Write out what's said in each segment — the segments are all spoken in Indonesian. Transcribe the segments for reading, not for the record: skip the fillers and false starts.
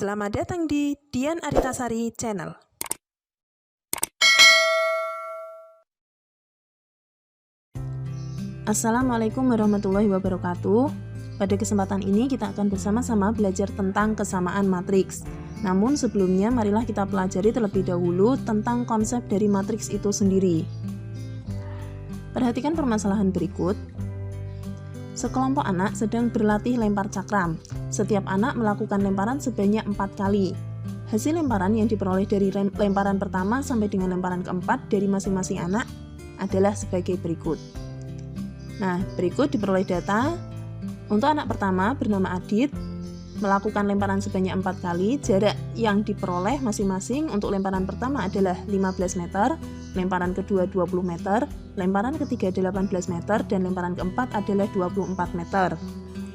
Selamat datang di Dian Aritasari Channel. Assalamualaikum warahmatullahi wabarakatuh. Pada kesempatan ini kita akan bersama-sama belajar tentang kesamaan matriks. Namun sebelumnya marilah kita pelajari terlebih dahulu tentang konsep dari matriks itu sendiri. Perhatikan permasalahan berikut. Sekelompok anak sedang berlatih lempar cakram. Setiap anak melakukan lemparan sebanyak 4 kali. Hasil lemparan yang diperoleh dari lemparan pertama sampai dengan lemparan keempat dari masing-masing anak adalah sebagai berikut. Nah, berikut diperoleh data. Untuk anak pertama bernama Adit, melakukan lemparan sebanyak 4 kali. Jarak yang diperoleh masing-masing untuk lemparan pertama adalah 15 meter, lemparan kedua 20 meter, lemparan ketiga 18 meter, dan lemparan keempat adalah 24 meter.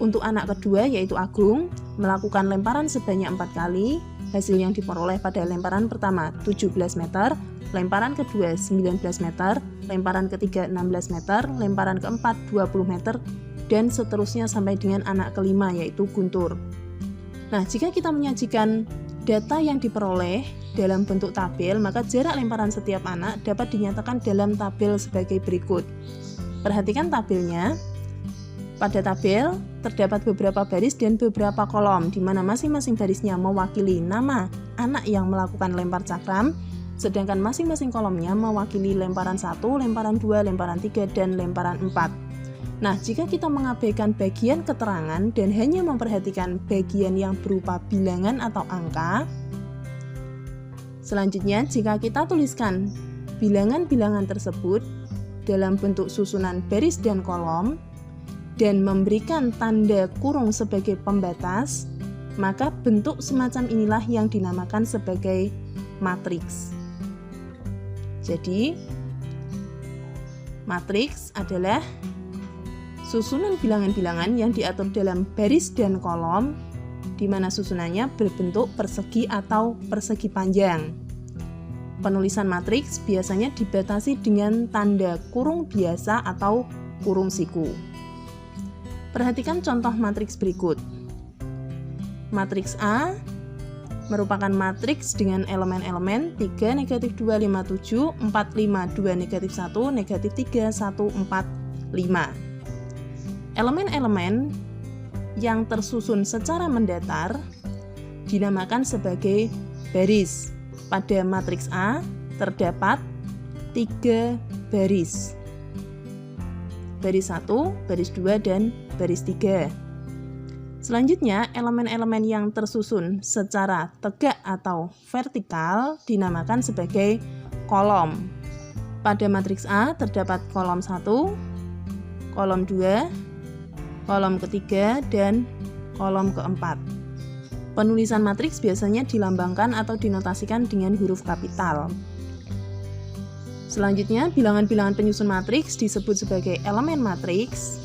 Untuk anak kedua yaitu Agung, melakukan lemparan sebanyak 4 kali. Hasil yang diperoleh pada lemparan pertama 17 meter, lemparan kedua 19 meter, lemparan ketiga 16 meter, lemparan keempat 20 meter, dan seterusnya sampai dengan anak kelima yaitu Guntur. Nah, jika kita menyajikan data yang diperoleh dalam bentuk tabel, maka jarak lemparan setiap anak dapat dinyatakan dalam tabel sebagai berikut. Perhatikan tabelnya. Pada tabel terdapat beberapa baris dan beberapa kolom, di mana masing-masing barisnya mewakili nama anak yang melakukan lempar cakram, sedangkan masing-masing kolomnya mewakili lemparan 1, lemparan 2, lemparan 3, dan lemparan 4. Nah, jika kita mengabaikan bagian keterangan dan hanya memperhatikan bagian yang berupa bilangan atau angka, selanjutnya jika kita tuliskan bilangan-bilangan tersebut dalam bentuk susunan baris dan kolom, dan memberikan tanda kurung sebagai pembatas, maka bentuk semacam inilah yang dinamakan sebagai matriks. Jadi, matriks adalah susunan bilangan-bilangan yang diatur dalam baris dan kolom, di mana susunannya berbentuk persegi atau persegi panjang. Penulisan matriks biasanya dibatasi dengan tanda kurung biasa atau kurung siku. Perhatikan contoh matriks berikut. Matriks A merupakan matriks dengan elemen-elemen 3, negatif 2, 5, 7, 4, 5, 2, negatif 1, negatif 3, 1, 4, 5. Elemen-elemen yang tersusun secara mendatar dinamakan sebagai baris. Pada matriks A terdapat 3 baris. Baris 1, baris 2, dan baris 3. Selanjutnya, elemen-elemen yang tersusun secara tegak atau vertikal dinamakan sebagai kolom. Pada matriks A terdapat kolom 1, kolom 2, kolom ketiga, dan kolom keempat. Penulisan matriks biasanya dilambangkan atau dinotasikan dengan huruf kapital. Selanjutnya, bilangan-bilangan penyusun matriks disebut sebagai elemen matriks.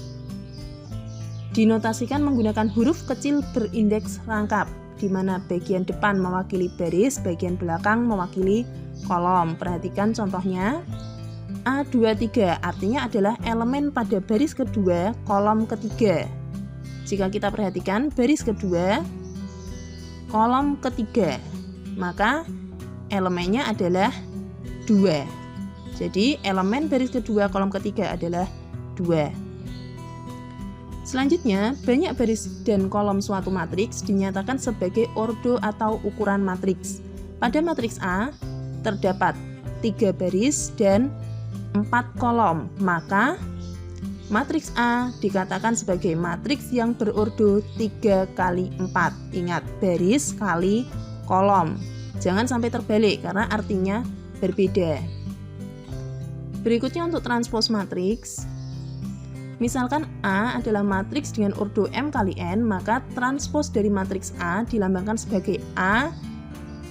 Dinotasikan menggunakan huruf kecil berindeks rangkap, di mana bagian depan mewakili baris, bagian belakang mewakili kolom. Perhatikan contohnya. A23 artinya adalah elemen pada baris kedua, kolom ketiga. Jika kita perhatikan baris kedua, kolom ketiga, maka elemennya adalah 2. Jadi elemen baris kedua kolom ketiga adalah 2. Selanjutnya, banyak baris dan kolom suatu matriks dinyatakan sebagai ordo atau ukuran matriks. Pada matriks A terdapat 3 baris dan 4 kolom, maka matriks A dikatakan sebagai matriks yang berordo 3 kali 4. Ingat, baris kali kolom. Jangan sampai terbalik karena artinya berbeda. Berikutnya untuk transpos matriks. Misalkan A adalah matriks dengan ordo M kali N, maka transpos dari matriks A dilambangkan sebagai A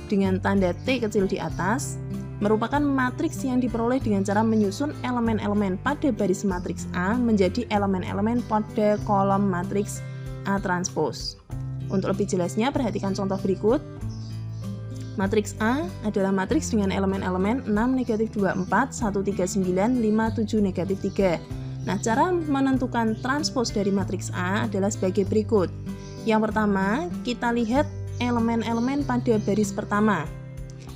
dengan tanda T kecil di atas, merupakan matriks yang diperoleh dengan cara menyusun elemen-elemen pada baris matriks A menjadi elemen-elemen pada kolom matriks A transpos. Untuk lebih jelasnya, perhatikan contoh berikut. Matriks A adalah matriks dengan elemen-elemen 6, negatif 2, 4, 1, 3, 9, 5, 7, negatif 3. Nah, cara menentukan transpos dari matriks A adalah sebagai berikut. Yang pertama, kita lihat elemen-elemen pada baris pertama.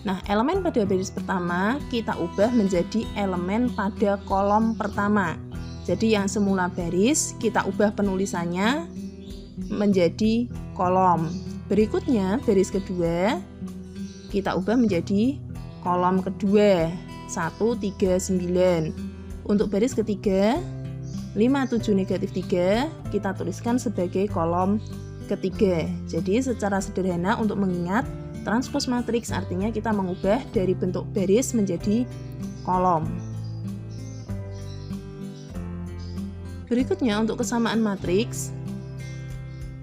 Nah, elemen pada baris pertama kita ubah menjadi elemen pada kolom pertama. Jadi yang semula baris kita ubah penulisannya menjadi kolom. Berikutnya baris kedua kita ubah menjadi kolom kedua 1, 3, 9. Untuk baris ketiga 5, 7, negatif 3 kita tuliskan sebagai kolom ketiga. Jadi secara sederhana untuk mengingat transpose matriks artinya kita mengubah dari bentuk baris menjadi kolom. Berikutnya untuk kesamaan matriks.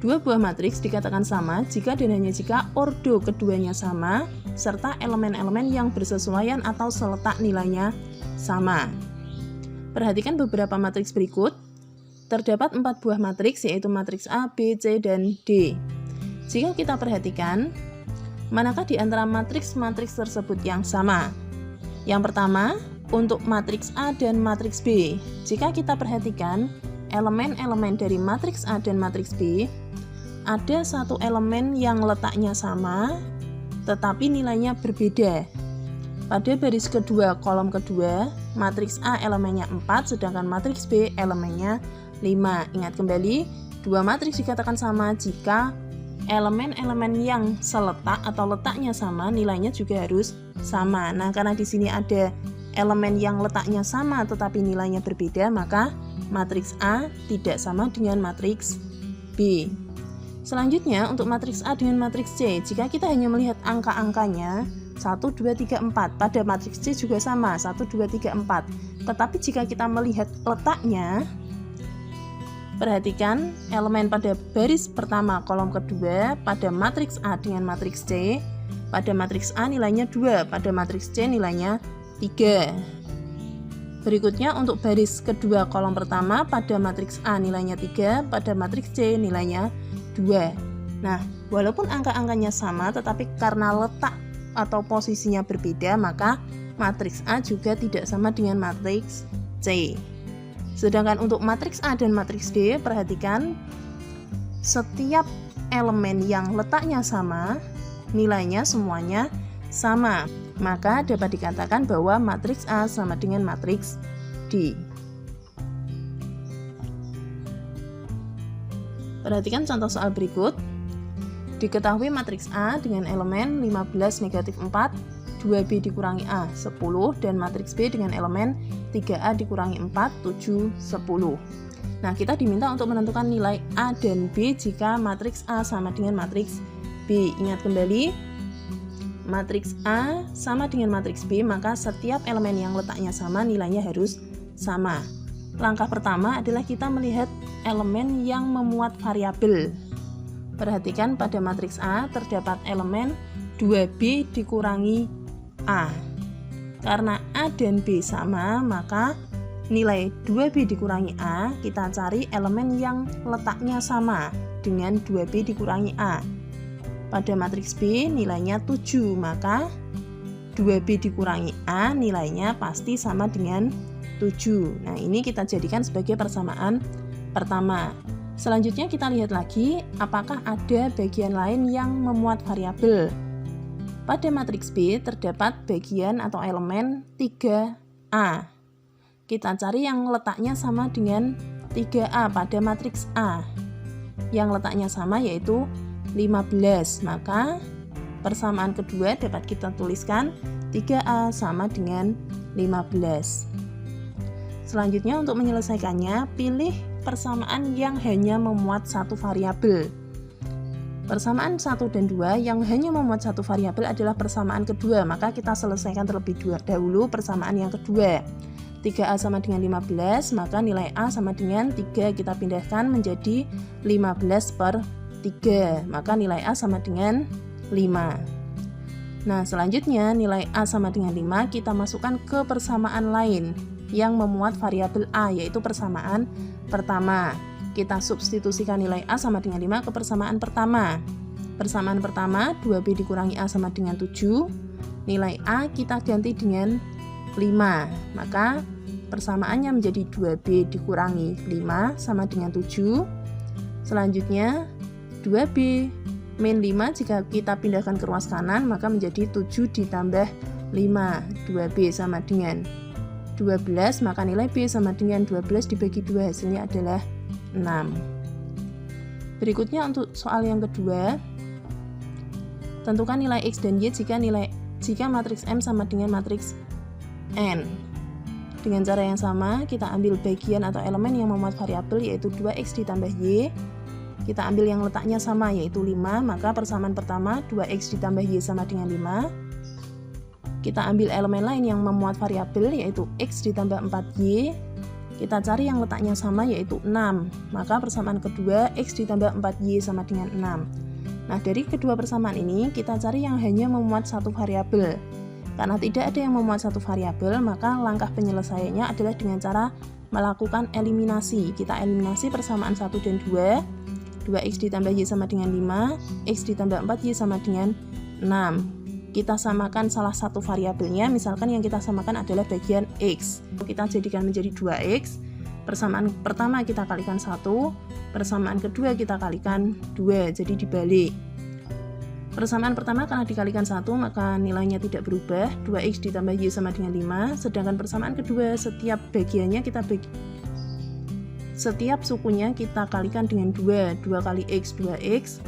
Dua buah matriks dikatakan sama jika dan hanya jika ordo keduanya sama serta elemen-elemen yang bersesuaian atau seletak nilainya sama. Perhatikan beberapa matriks berikut. Terdapat 4 buah matriks yaitu matriks A, B, C, dan D. Jika kita perhatikan, manakah di antara matriks-matriks tersebut yang sama? Yang pertama, untuk matriks A dan matriks B. Jika kita perhatikan, elemen-elemen dari matriks A dan matriks B, ada satu elemen yang letaknya sama, tetapi nilainya berbeda. Pada baris kedua, kolom kedua, matriks A elemennya 4, sedangkan matriks B elemennya 5. Ingat kembali, dua matriks dikatakan sama jika elemen-elemen yang seletak atau letaknya sama, nilainya juga harus sama. Nah, karena di sini ada elemen yang letaknya sama tetapi nilainya berbeda, maka matriks A tidak sama dengan matriks B. Selanjutnya untuk matriks A dengan matriks C, jika kita hanya melihat angka-angkanya 1, 2, 3, 4, pada matriks C juga sama 1, 2, 3, 4. Tetapi jika kita melihat letaknya, perhatikan elemen pada baris pertama kolom kedua pada matriks A dengan matriks C, pada matriks A nilainya 2, pada matriks C nilainya 3. Berikutnya untuk baris kedua kolom pertama pada matriks A nilainya 3, pada matriks C nilainya 2. Nah, walaupun angka-angkanya sama tetapi karena letak atau posisinya berbeda, maka matriks A juga tidak sama dengan matriks C. Sedangkan untuk matriks A dan matriks D, perhatikan setiap elemen yang letaknya sama, nilainya semuanya sama. Maka dapat dikatakan bahwa matriks A sama dengan matriks D. Perhatikan contoh soal berikut. Diketahui matriks A dengan elemen 15, negatif 4, 2B dikurangi A, 10, dan matriks B dengan elemen 3A dikurangi 4, 7, 10. Nah, kita diminta untuk menentukan nilai A dan B jika matriks A sama dengan matriks B. Ingat kembali, matriks A sama dengan matriks B, maka setiap elemen yang letaknya sama nilainya harus sama. Langkah pertama adalah kita melihat elemen yang memuat variabel. Perhatikan pada matriks A terdapat elemen 2B dikurangi A. Karena A dan B sama, maka nilai 2B dikurangi A, kita cari elemen yang letaknya sama dengan 2B dikurangi A. Pada matriks B nilainya 7, maka 2B dikurangi A nilainya pasti sama dengan 7. Nah, ini kita jadikan sebagai persamaan pertama. Selanjutnya kita lihat lagi apakah ada bagian lain yang memuat variabel. Pada matriks B terdapat bagian atau elemen 3A. Kita cari yang letaknya sama dengan 3A pada matriks A. Yang letaknya sama yaitu 15. Maka persamaan kedua dapat kita tuliskan 3A sama dengan 15. Selanjutnya untuk menyelesaikannya, pilih persamaan yang hanya memuat satu variabel. Persamaan 1 dan 2 yang hanya memuat satu variabel adalah persamaan kedua, maka kita selesaikan terlebih dahulu persamaan yang kedua. 3A sama dengan 15, maka nilai A sama dengan 3, kita pindahkan menjadi 15 per 3, maka nilai A sama dengan 5. Nah, selanjutnya nilai A sama dengan 5 kita masukkan ke persamaan lain yang memuat variabel A, yaitu persamaan pertama. Kita substitusikan nilai A sama dengan 5 ke persamaan pertama. Persamaan pertama 2B dikurangi A sama dengan 7. Nilai A kita ganti dengan 5. Maka persamaannya menjadi 2B dikurangi 5 sama dengan 7. Selanjutnya 2B Min 5 jika kita pindahkan ke ruas kanan maka menjadi 7 ditambah 5, 2B sama dengan 12, maka nilai B sama dengan 12 dibagi 2 hasilnya adalah 6. Berikutnya untuk soal yang kedua, tentukan nilai X dan Y jika matriks M sama dengan matriks N. Dengan cara yang sama, kita ambil bagian atau elemen yang memuat variabel yaitu 2X ditambah Y. Kita ambil yang letaknya sama yaitu 5, maka persamaan pertama 2X ditambah Y sama dengan 5. Kita ambil elemen lain yang memuat variabel yaitu X ditambah 4Y. Kita cari yang letaknya sama yaitu 6, maka persamaan kedua X ditambah 4Y sama dengan 6. Nah, dari kedua persamaan ini kita cari yang hanya memuat satu variabel. Karena tidak ada yang memuat satu variabel, maka langkah penyelesaiannya adalah dengan cara melakukan eliminasi. Kita eliminasi persamaan 1 dan 2. 2X ditambah Y sama dengan 5, X ditambah 4Y sama dengan 6. Kita samakan salah satu variabelnya, misalkan yang kita samakan adalah bagian X. Kita jadikan menjadi 2X, persamaan pertama kita kalikan 1, persamaan kedua kita kalikan 2, jadi dibalik. Persamaan pertama karena dikalikan 1, maka nilainya tidak berubah, 2X ditambah Y sama dengan 5, sedangkan persamaan kedua setiap bagiannya setiap sukunya kita kalikan dengan 2 kali X 2X,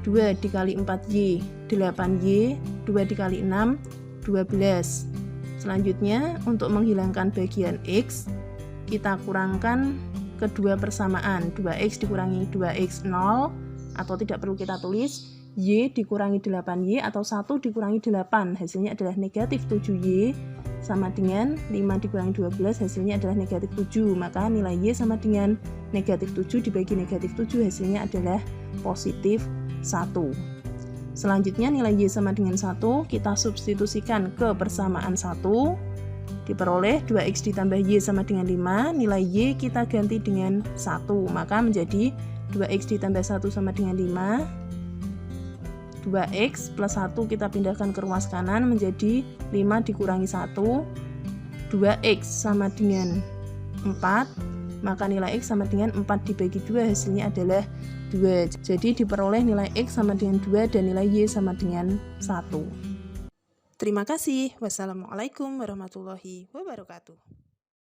2 dikali 4Y 8Y, 2 dikali 6 12. Selanjutnya untuk menghilangkan bagian X kita kurangkan kedua persamaan, 2X dikurangi 2X 0 atau tidak perlu kita tulis, Y dikurangi 8Y atau 1 dikurangi 8 hasilnya adalah negatif 7Y sama dengan 5 dikurangi 12 hasilnya adalah negatif 7, maka nilai Y sama dengan negatif 7 dibagi negatif 7 hasilnya adalah positif 1. Selanjutnya nilai Y sama dengan 1 kita substitusikan ke persamaan 1, diperoleh 2X ditambah Y sama dengan 5, nilai Y kita ganti dengan 1, maka menjadi 2X ditambah 1 sama dengan 5, 2X plus 1 kita pindahkan ke ruas kanan menjadi 5 dikurangi 1, 2X sama dengan 4, maka nilai X sama dengan 4 dibagi 2 hasilnya adalah 2. Jadi diperoleh nilai X sama dengan 2 dan nilai Y sama dengan 1. Terima kasih. Wassalamualaikum warahmatullahi wabarakatuh.